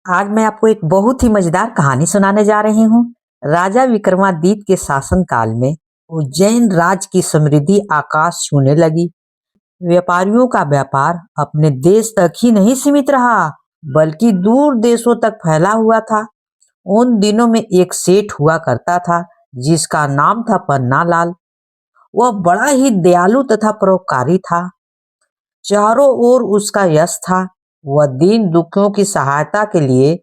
आज मैं आपको एक बहुत ही मजेदार कहानी सुनाने जा रही हूँ। राजा विक्रमादित्य के शासन काल में उज्जैन राज्य की समृद्धि आकाश छूने लगी। व्यापारियों का व्यापार अपने देश तक ही नहीं सीमित रहा, बल्कि दूर देशों तक फैला हुआ था। उन दिनों में एक सेठ हुआ करता था, जिसका नाम था पन्ना लाल। वह बड़ा ही दयालु तथा परोपकारी था। चारों ओर उसका यश था। वह दीन दुखियों की सहायता के लिए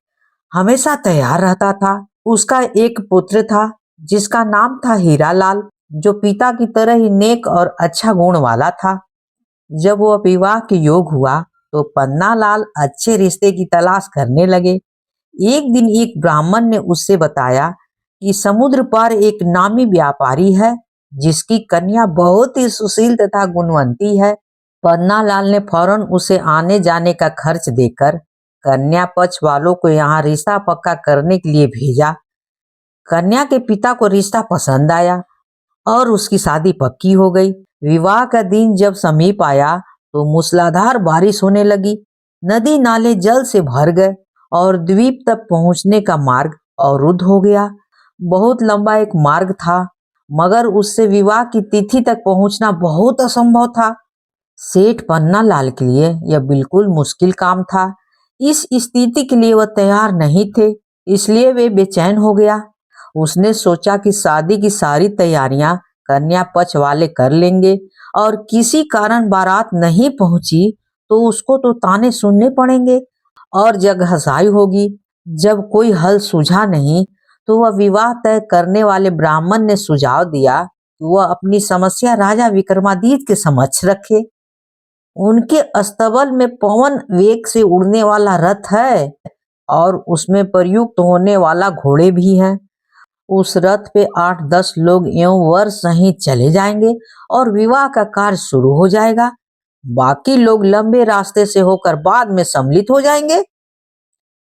हमेशा तैयार रहता था। उसका एक पुत्र था, जिसका नाम था हीरा लाल, जो पिता की तरह ही नेक और अच्छा गुण वाला था। जब वह विवाह के योग हुआ, तो पन्ना लाल अच्छे रिश्ते की तलाश करने लगे। एक दिन एक ब्राह्मण ने उससे बताया कि समुद्र पार एक नामी व्यापारी है, जिसकी कन्या बहुत ही सुशील तथा गुणवंती है। पन्ना लाल ने फौरन उसे आने जाने का खर्च देकर कन्या पक्ष वालों को यहाँ रिश्ता पक्का करने के लिए भेजा। कन्या के पिता को रिश्ता पसंद आया और उसकी शादी पक्की हो गई। विवाह का दिन जब समीप आया, तो मूसलाधार बारिश होने लगी। नदी नाले जल से भर गए और द्वीप तक पहुंचने का मार्ग अवरुद्ध हो गया। बहुत लंबा एक मार्ग था, मगर उससे विवाह की तिथि तक पहुंचना बहुत असंभव था। सेठ पन्ना लाल के लिए यह बिल्कुल मुश्किल काम था। इस स्थिति के लिए वह तैयार नहीं थे, इसलिए वे बेचैन हो गया। उसने सोचा कि शादी की सारी तैयारियां कन्या पक्ष वाले कर लेंगे, और किसी कारण बारात नहीं पहुंची तो उसको तो ताने सुनने पड़ेंगे और जगहंसाई होगी। जब कोई हल सूझा नहीं, तो वह विवाह तय करने वाले ब्राह्मण ने सुझाव दिया कि वह अपनी समस्या राजा विक्रमादित्य के समक्ष रखे। उनके अस्तबल में पवन वेग से उड़ने वाला रथ है, और उसमें प्रयुक्त होने वाला घोड़े भी हैं। उस रथ पे 8-10 लोग एवं वर सहित चले जाएंगे और विवाह का कार्य शुरू हो जाएगा। बाकी लोग लंबे रास्ते से होकर बाद में सम्मिलित हो जाएंगे।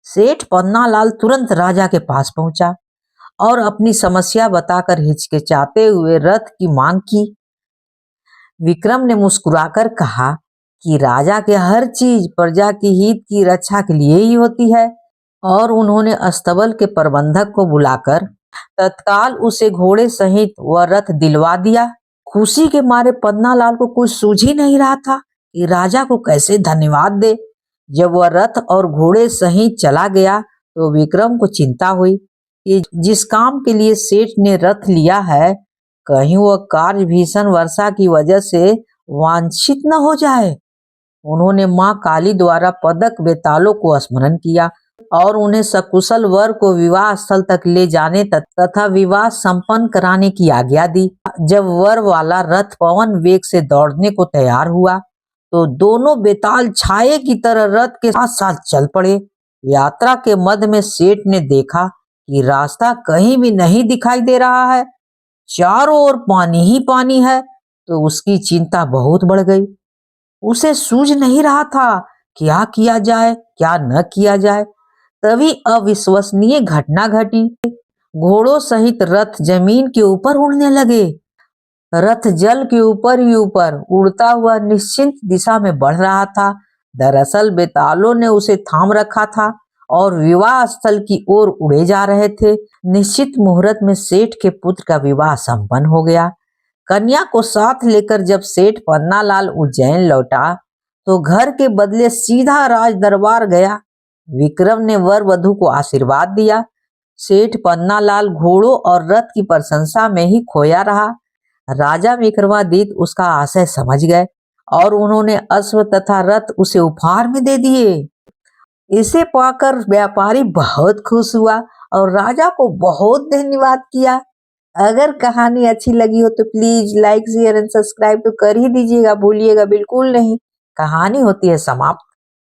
सेठ पन्ना लाल तुरंत राजा के पास पहुंचा और अपनी समस्या बताकर हिचकिचाते हुए रथ की मांग की। विक्रम ने मुस्कुराकर कहा कि राजा के हर चीज प्रजा की हित की रक्षा के लिए ही होती है, और उन्होंने अस्तबल के प्रबंधक को बुलाकर तत्काल उसे घोड़े सहित वह रथ दिलवा दिया। खुशी के मारे पन्ना लाल को कुछ सूझ ही नहीं रहा था कि राजा को कैसे धन्यवाद दे। जब वह रथ और घोड़े सहित चला गया, तो विक्रम को चिंता हुई कि जिस काम के लिए सेठ ने रथ लिया है, कहीं वह कार्य भीषण वर्षा की वजह से वांछित न हो जाए। उन्होंने माँ काली द्वारा पदक बेतालों को स्मरण किया और उन्हें सकुशल वर को विवाह स्थल तक ले जाने तथा विवाह संपन्न कराने की आज्ञा दी। जब वर वाला रथ पवन वेग से दौड़ने को तैयार हुआ, तो दोनों बेताल छाये की तरह रथ के साथ साथ चल पड़े। यात्रा के मध्य में सेठ ने देखा कि रास्ता कहीं भी नहीं दिखाई दे रहा है, चारों ओर पानी ही पानी है। तो उसकी चिंता बहुत बढ़ गई। उसे सूझ नहीं रहा था क्या किया जाए, क्या न किया जाए। तभी अविश्वसनीय घटना घटी। घोड़ों सहित रथ जमीन के ऊपर उड़ने लगे। रथ जल के ऊपर ही ऊपर उड़ता हुआ निश्चित दिशा में बढ़ रहा था। दरअसल बेतालों ने उसे थाम रखा था और विवाह स्थल की ओर उड़े जा रहे थे। निश्चित मुहूर्त में सेठ के पुत्र का विवाह संपन्न हो गया। कन्या को साथ लेकर जब सेठ पन्ना लाल उज्जैन लौटा, तो घर के बदले सीधा राज दरबार गया। विक्रम ने वर वधु को आशीर्वाद दिया। सेठ पन्ना लाल घोड़ों और रथ की प्रशंसा में ही खोया रहा। राजा विक्रमादित्य उसका आशय समझ गए और उन्होंने अश्व तथा रथ उसे उपहार में दे दिए। इसे पाकर व्यापारी बहुत खुश हुआ और राजा को बहुत धन्यवाद किया। अगर कहानी अच्छी लगी हो तो please like share and subscribe तो कर ही दीजिएगा, भूलिएगा बिल्कुल नहीं। कहानी होती है समाप्त।